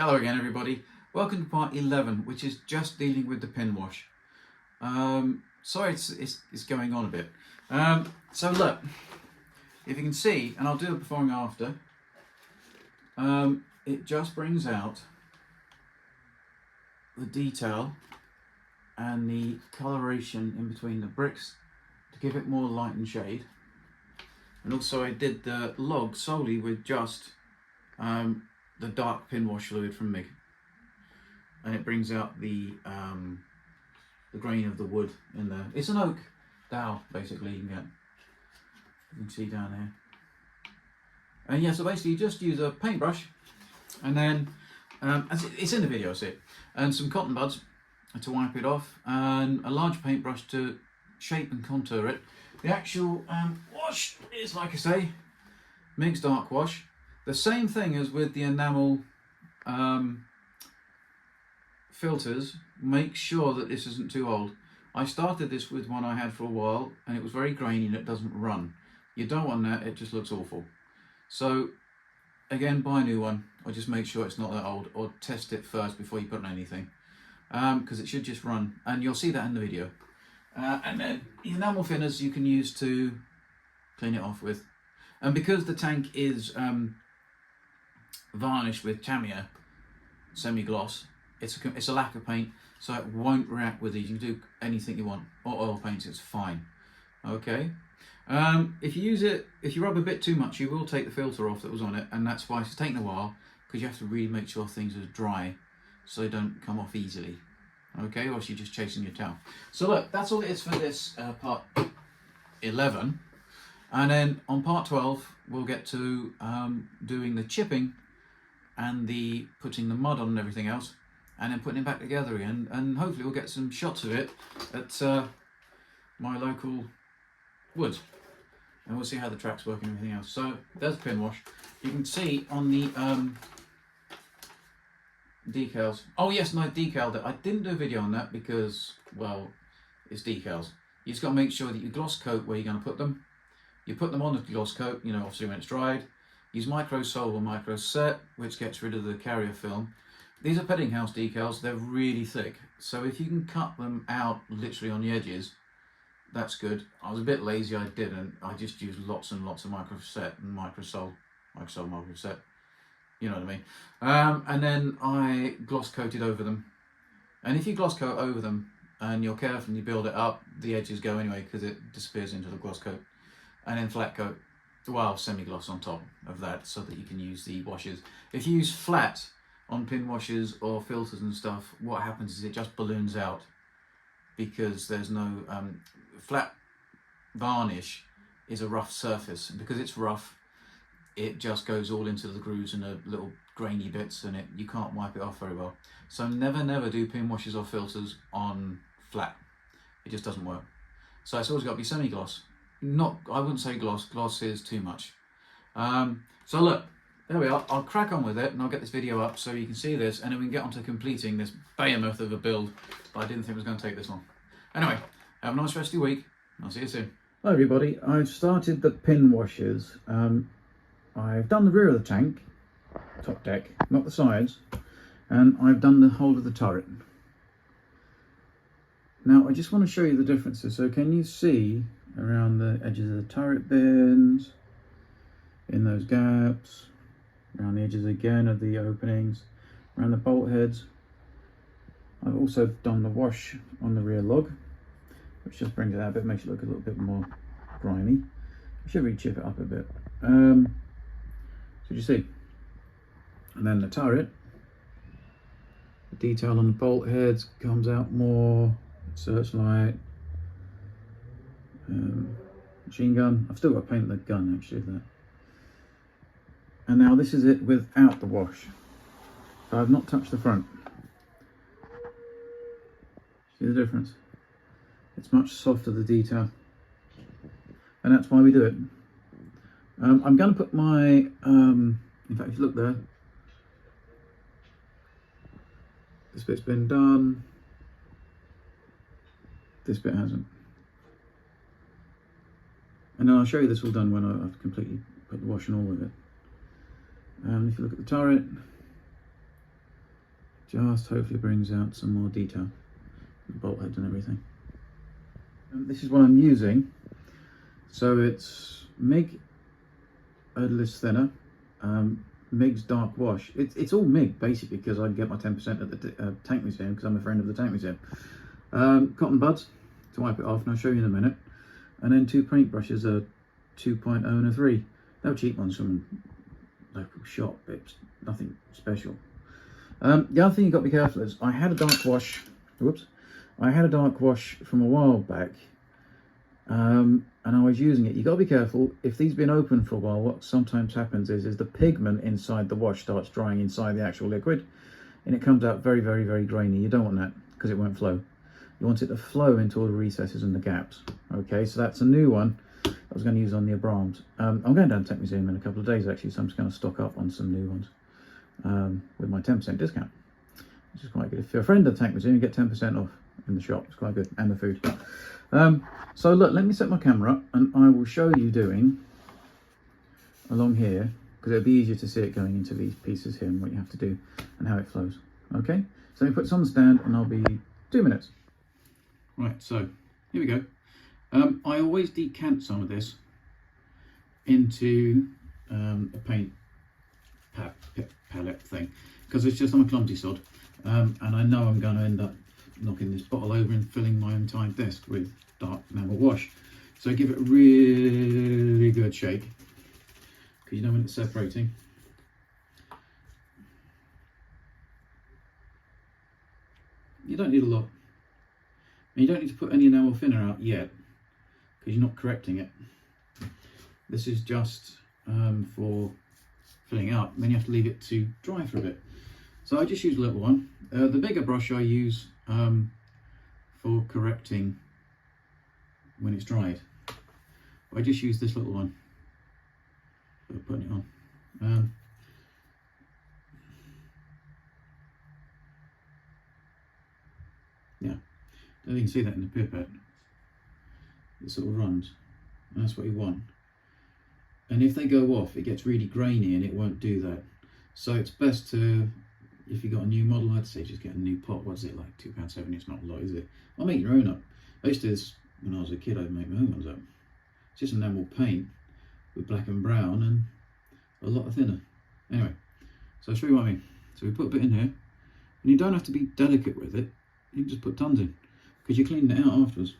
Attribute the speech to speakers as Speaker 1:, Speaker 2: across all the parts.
Speaker 1: Hello again everybody, welcome to part 11, which is just dealing with the pin wash. Sorry it's going on a bit. So look, if you can see, and I'll do it before and after, it just brings out the detail and the coloration in between the bricks to give it more light and shade. And also I did the log solely with just the dark pin wash fluid from MIG, and it brings out the grain of the wood in there. It's an oak dowel basically you can see down there. And yeah, so basically you just use a paintbrush and then as it's in the video, see it, and some cotton buds to wipe it off, and a large paintbrush to shape and contour it. The actual wash is, like I say, MIG's dark wash. The same thing as with the enamel filters. Make sure that this isn't too old. I started this with one I had for a while and it was very grainy and it doesn't run. You don't want that, it just looks awful. So again, buy a new one, or just make sure it's not that old, or test it first before you put on anything, because it should just run, and you'll see that in the video. And then the enamel thinners you can use to clean it off with. And because the tank is varnished with CAMO semi-gloss, it's a lacquer paint, so it won't react with these. You can do anything you want, or oil paints, it's fine. Okay. If you rub a bit too much, you will take the filter off that was on it, and that's why it's taken a while, because you have to really make sure things are dry so they don't come off easily. Okay, or else you're just chasing your towel. So look, that's all it is for this part 11. And then on part 12, we'll get to doing the chipping and the putting the mud on and everything else, and then putting it back together again, and hopefully we'll get some shots of it at my local woods, and we'll see how the track's work and everything else. So there's the pin wash. You can see on the decals. Oh yes, and I decaled it. I didn't do a video on that because, well, it's decals. You just got to make sure that you gloss coat where you're going to put them. You put them on the gloss coat, you know, obviously when it's dried. Use micro sol or micro set, which gets rid of the carrier film. These are Peddinghouse decals. They're really thick, so if you can cut them out literally on the edges, that's good. I was a bit lazy, I didn't. I just used lots and lots of micro set and micro sol, micro set. You know what I mean. And then I gloss coated over them. And if you gloss coat over them and you're careful and you build it up, the edges go anyway because it disappears into the gloss coat. And then flat coat, well, semi-gloss on top of that so that you can use the washes. If you use flat on pin washes or filters and stuff, what happens is it just balloons out because there's no flat varnish is a rough surface, and because it's rough, it just goes all into the grooves and the little grainy bits, and you can't wipe it off very well. So never do pin washes or filters on flat. It just doesn't work. So it's always got to be semi-gloss. I wouldn't say gloss. Gloss is too much. So look, there we are. I'll crack on with it and I'll get this video up so you can see this, and then we can get on to completing this behemoth of a build. But I didn't think it was going to take this long. Anyway, have a nice rest of your week. I'll see you soon. Hi everybody, I've started the pin washers. I've done the rear of the tank, top deck, not the sides, and I've done the whole of the turret. Now I just want to show you the differences. So can you see around the edges of the turret bins, in those gaps, around the edges again of the openings, around the bolt heads? I've also done the wash on the rear log, which just brings it out a bit, makes it look a little bit more grimy. I should really chip it up a bit. So you see, and then the turret, the detail on the bolt heads comes out more. Searchlight, machine gun. I've still got to paint the gun actually there. And now this is it without the wash. So I've not touched the front. See the difference? It's much softer, the detail, and that's why we do it. I'm going to put my, in fact, if you look there, this bit's been done, this bit hasn't. And then I'll show you this all done when I've completely put the wash and all with it. If you look at the turret, just hopefully brings out some more detail, the bolt heads and everything. This is what I'm using. So it's MIG odorless thinner, MIG's dark wash. It's all MIG basically because I can get my 10% at the tank museum because I'm a friend of the tank museum. Cotton buds to wipe it off, and I'll show you in a minute. And then 2 paint brushes, a 2.0 and a 3. They were cheap ones from local shop. It's nothing special. The other thing you've got to be careful is I had a dark wash. Whoops. I had a dark wash from a while back, and I was using it. You've got to be careful. If these have been open for a while, what sometimes happens is the pigment inside the wash starts drying inside the actual liquid, and it comes out very, very, very grainy. You don't want that because it won't flow. You want it to flow into all the recesses and the gaps. Okay, so that's a new one I was going to use on the Abrams. I'm going down to the Tech Museum in a couple of days actually, so I'm just going to stock up on some new ones with my 10% discount, which is quite good. If you're a friend of the Tech Museum, you get 10% off in the shop. It's quite good, and the food. So look, let me set my camera up and I will show you doing along here, because it'll be easier to see it going into these pieces here and what you have to do and how it flows. Okay, so let me put this on the stand and I'll be 2 minutes. Right, so here we go. I always decant some of this into a paint palette thing, because it's just, I'm a clumsy sod, and I know I'm going to end up knocking this bottle over and filling my entire desk with dark enamel wash. So give it a really good shake, because you know when it's separating. You don't need a lot. And you don't need to put any enamel thinner out yet, because you're not correcting it. This is just for filling up, and then you have to leave it to dry for a bit. So I just use a little one. The bigger brush I use for correcting when it's dried. I just use this little one for putting it on. Yeah, you can see that in the pipette. It sort of runs, and that's what you want. And if they go off, it gets really grainy and it won't do that. So it's best to, if you've got a new model, I'd say just get a new pot. What's it, like £2.70? It's not a lot, is it? I'll make your own up. I used to do this when I was a kid. I'd make my own ones up. It's just enamel paint with black and brown and a lot thinner. Anyway, so I'll show you what I mean. So we put a bit in here, and you don't have to be delicate with it. You can just put tons in, because you're cleaning it out afterwards.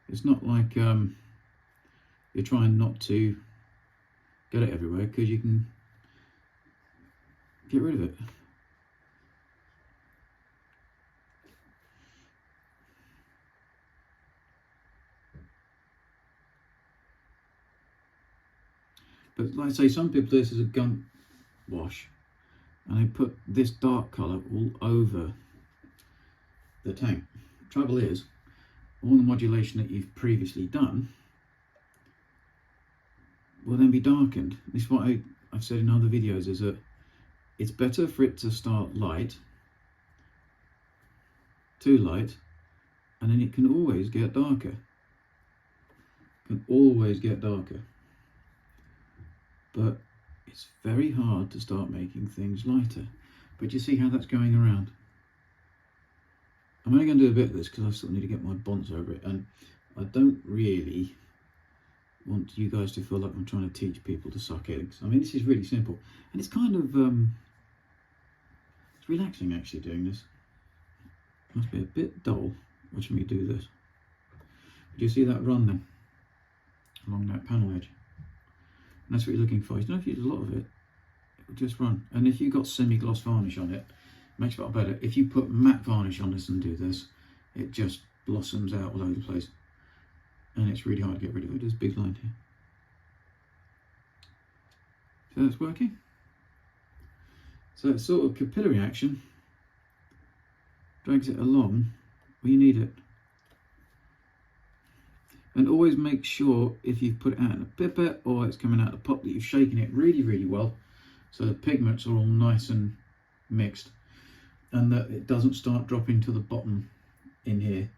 Speaker 1: It's not like you're trying not to get it everywhere, because you can get rid of it. But like I say, some people do this as a gun wash, and they put this dark colour all over the tank. Trouble is, all the modulation that you've previously done will then be darkened. This is what I've said in other videos, is that it's better for it to start light, too light, and then it can always get darker. Can always get darker. But it's very hard to start making things lighter. But you see how that's going around? I'm only going to do a bit of this because I still need to get my bonds over it, and I don't really want you guys to feel like I'm trying to teach people to suck eggs. I mean, this is really simple, and it's kind of it's relaxing actually doing this. It must be a bit dull watching me do this. Do you see that run then along that panel edge? And that's what you're looking for. You don't have to use a lot of it. It will just run. And if you've got semi-gloss varnish on it, makes it a lot better. If you put matte varnish on this and do this, it just blossoms out all over the place, and it's really hard to get rid of it. There's a big line here. So that's working. So it's sort of capillary action, drags it along where you need it. And always make sure, if you've put it out in a pipette or it's coming out of the pot, that you've shaken it really, really well, so the pigments are all nice and mixed, and that it doesn't start dropping to the bottom in here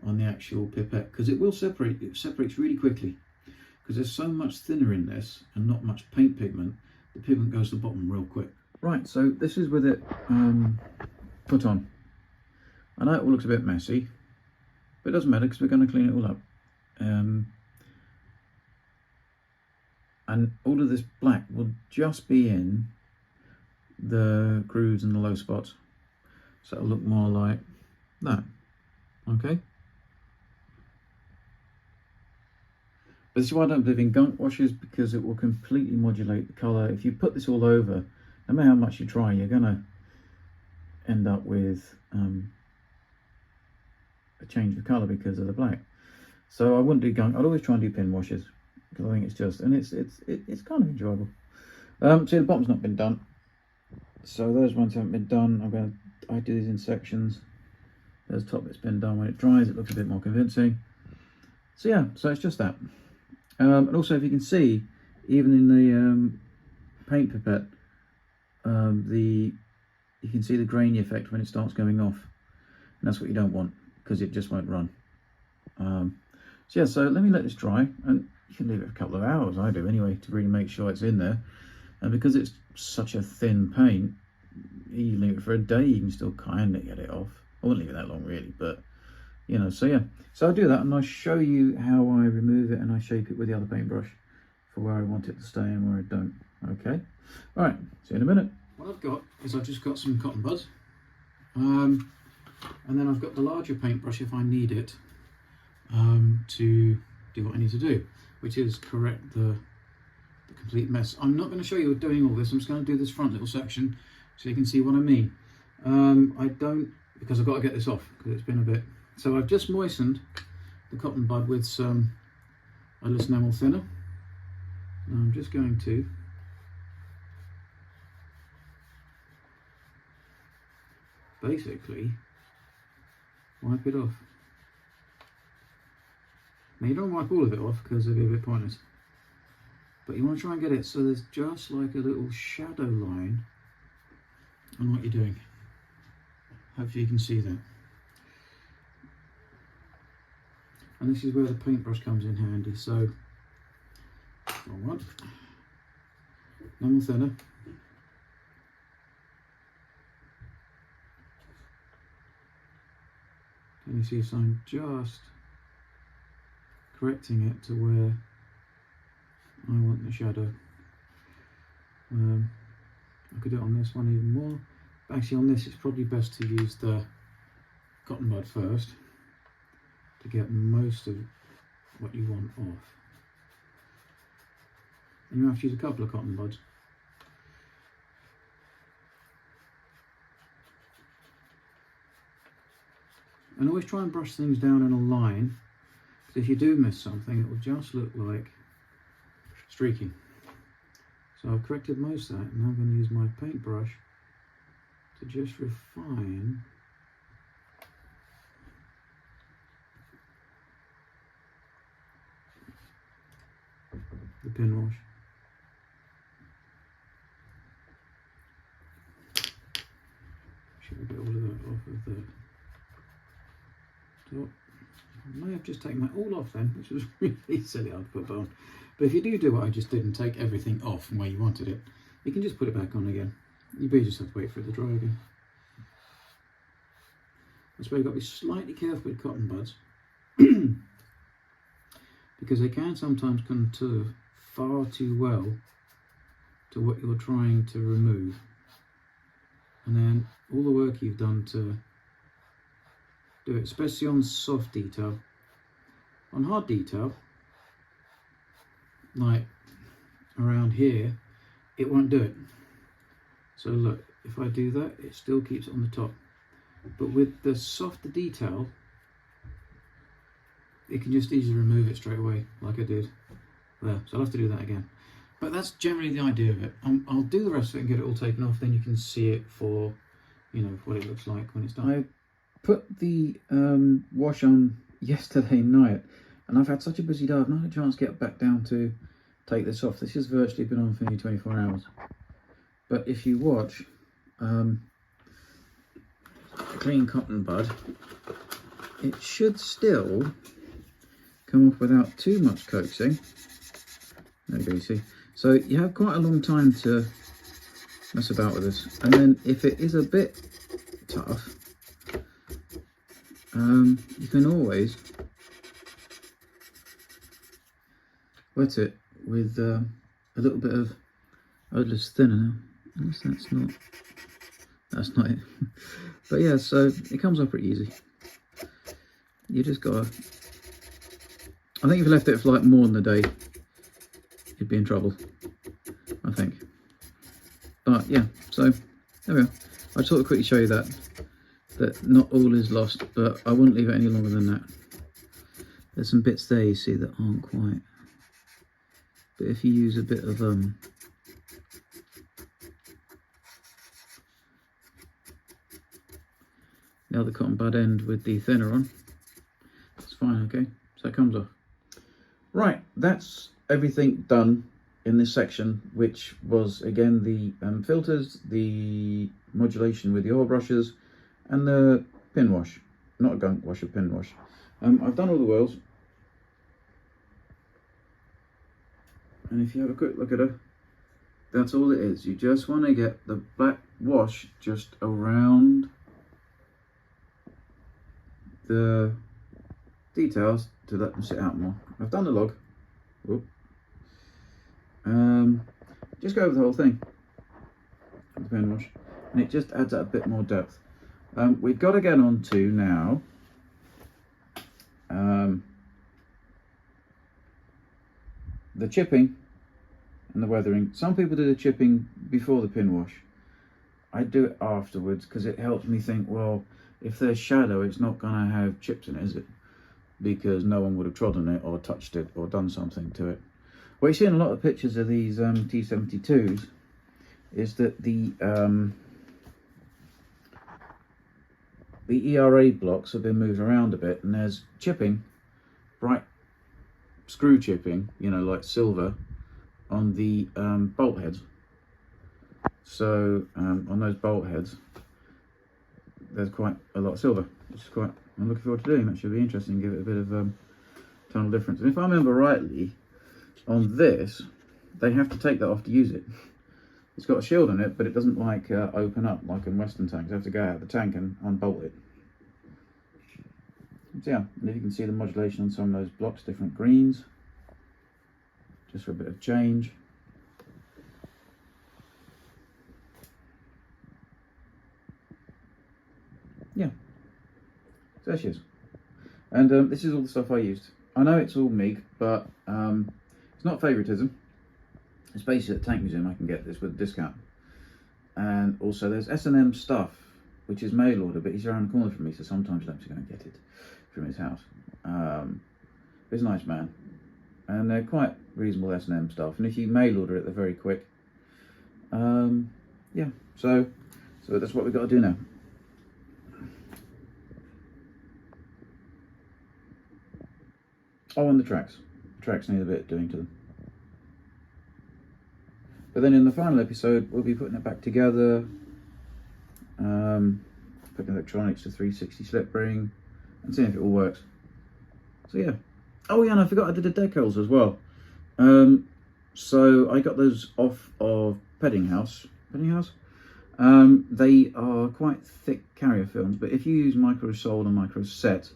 Speaker 1: on the actual pipette, because it will separate. It separates really quickly because there's so much thinner in this and not much paint pigment. The pigment goes to the bottom real quick. Right, so this is with it put on. I know it all looks a bit messy, but it doesn't matter because we're going to clean it all up. And all of this black will just be in the grooves and the low spots, so it'll look more like that. Okay, but this is why I don't believe in gunk washes, because it will completely modulate the colour. If you put this all over, no matter how much you try, you're going to end up with a change of colour because of the black. So I wouldn't do gunk. I'd always try and do pin washes, because I think it's just, and it's kind of enjoyable. See, the bottom's not been done, so those ones haven't been done. I do these in sections. There's the top that's been done. When it dries, it looks a bit more convincing. So yeah, so it's just that. And also, if you can see, even in the paint pipette, you can see the grainy effect when it starts going off, and that's what you don't want, because it just won't run. So yeah, so let me let this dry, and you can leave it for a couple of hours, I do anyway, to really make sure it's in there. And because it's such a thin paint, you leave it for a day, you can still kind of get it off. I wouldn't leave it that long really, but you know, so yeah. So I'll do that, and I'll show you how I remove it and I shape it with the other paintbrush for where I want it to stay and where I don't. Okay, all right, see you in a minute. What I've got is I've just got some cotton buds, and then I've got the larger paintbrush if I need it to do what I need to do, which is correct the complete mess. I'm not going to show you doing all this. I'm just going to do this front little section so you can see what I mean. I don't, because I've got to get this off because it's been a bit. So I've just moistened the cotton bud with some odorless enamel thinner. And I'm just going to basically wipe it off. Now you don't wipe all of it off because it'll be a bit pointless, but you want to try and get it so there's just like a little shadow line on what you're doing. Hopefully you can see that. And this is where the paintbrush comes in handy. So, wrong one. Enamel thinner. Can you see? So I'm just correcting it to where I want the shadow. I could do it on this one even more, but actually on this it's probably best to use the cotton bud first to get most of what you want off. And you have to use a couple of cotton buds. And always try and brush things down in a line, because if you do miss something, it will just look like streaking. So I've corrected most of that, and now I'm going to use my paintbrush to just refine the pin wash. Should get all of that off of the top. I may have just taken that all off then, which was really silly. I'd put on. But if you do what I just did and take everything off from where you wanted it, you can just put it back on again. You just have to wait for it to dry again. That's why you've got to be slightly careful with cotton buds, because they can sometimes contour far too well to what you're trying to remove, and then all the work you've done to do it, especially on soft detail. On hard detail, like around here, it won't do it. So look, if I do that, it still keeps it on the top. But with the softer detail, it can just easily remove it straight away, like I did there. So I'll have to do that again. But that's generally the idea of it. I'll do the rest of it and get it all taken off, then you can see it for, you know, what it looks like when it's done. I put the wash on yesterday night, and I've had such a busy day, I've not had a chance to get back down to take this off. This has virtually been on for nearly 24 hours. But if you watch, clean cotton bud, it should still come off without too much coaxing. There you go, you see. So you have quite a long time to mess about with this. And then if it is a bit tough, you can always wet it with a little bit of odorless thinner. Unless that's not it. But yeah, so it comes off pretty easy. You just gotta, I think if you left it for like more than a day, you'd be in trouble, I think. But yeah, so there we go. I just thought I'd quickly show you that not all is lost, but I wouldn't leave it any longer than that. There's some bits there you see that aren't quite, but if you use a bit of the other cotton bud end with the thinner on, it's fine. Okay, so it comes off. Right, that's everything done in this section, which was again the filters, the modulation with the oil brushes, and the pin wash. Not a gunk wash, a pin wash. I've done all the oils, and if you have a quick look at her, that's all it is. You just want to get the black wash just around the details to let them sit out more. I've done the log. Whoop. Just go over the whole thing with the pen wash, and it just adds a bit more depth. We've got to get on to now the chipping and the weathering. Some people do the chipping before the pin wash. I do it afterwards because it helps me think, well, if there's shadow, it's not going to have chips in it, is it? Because no one would have trodden it or touched it or done something to it. What you see in a lot of pictures of these T-72s is that the ERA blocks have been moved around a bit, and there's chipping, bright screw chipping, you know, like silver, on the bolt heads. So on those bolt heads, there's quite a lot of silver, which is quite, I'm looking forward to doing. That should be interesting, give it a bit of tonal difference. And if I remember rightly, on this, they have to take that off to use it. It's got a shield on it, but it doesn't like open up like in Western tanks. You have to go out of the tank and unbolt it. So yeah, and if you can see the modulation on some of those blocks, different greens, just for a bit of change. Yeah, so there she is. And this is all the stuff I used. I know it's all MIG, but it's not favouritism. It's basically at the Tank Museum I can get this with a discount. And also there's S&M stuff, which is mail order, but he's around the corner from me, so sometimes I have to go and get it from his house. He's a nice man. And they're quite reasonable S&M stuff. And if you mail order it, they're very quick. Yeah, so that's what we've got to do now. Oh, and the tracks. The tracks need a bit doing to them. But then in the final episode, we'll be putting it back together, putting electronics to 360 slip ring, and seeing if it all works. So yeah. Oh yeah, and I forgot I did the decals as well. So I got those off of Pedding House. They are quite thick carrier films, but if you use micro soled and micro set,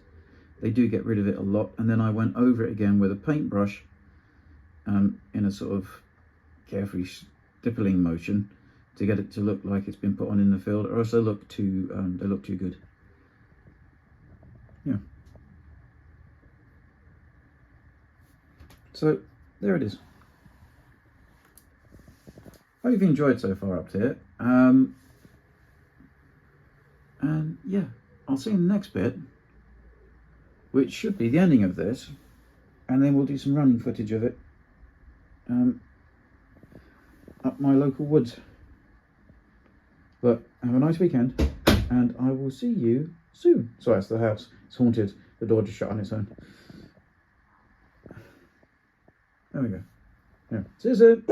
Speaker 1: they do get rid of it a lot. And then I went over it again with a paintbrush in a sort of carefree stippling motion to get it to look like it's been put on in the field, or else they look too good. Yeah. So there it is. Hope you've enjoyed so far up to here. And yeah, I'll see you in the next bit, which should be the ending of this, and then we'll do some running footage of it up my local woods. But have a nice weekend, and I will see you soon. Sorry, that's the house. It's haunted. The door just shut on its own. There we go. Yeah. See you soon.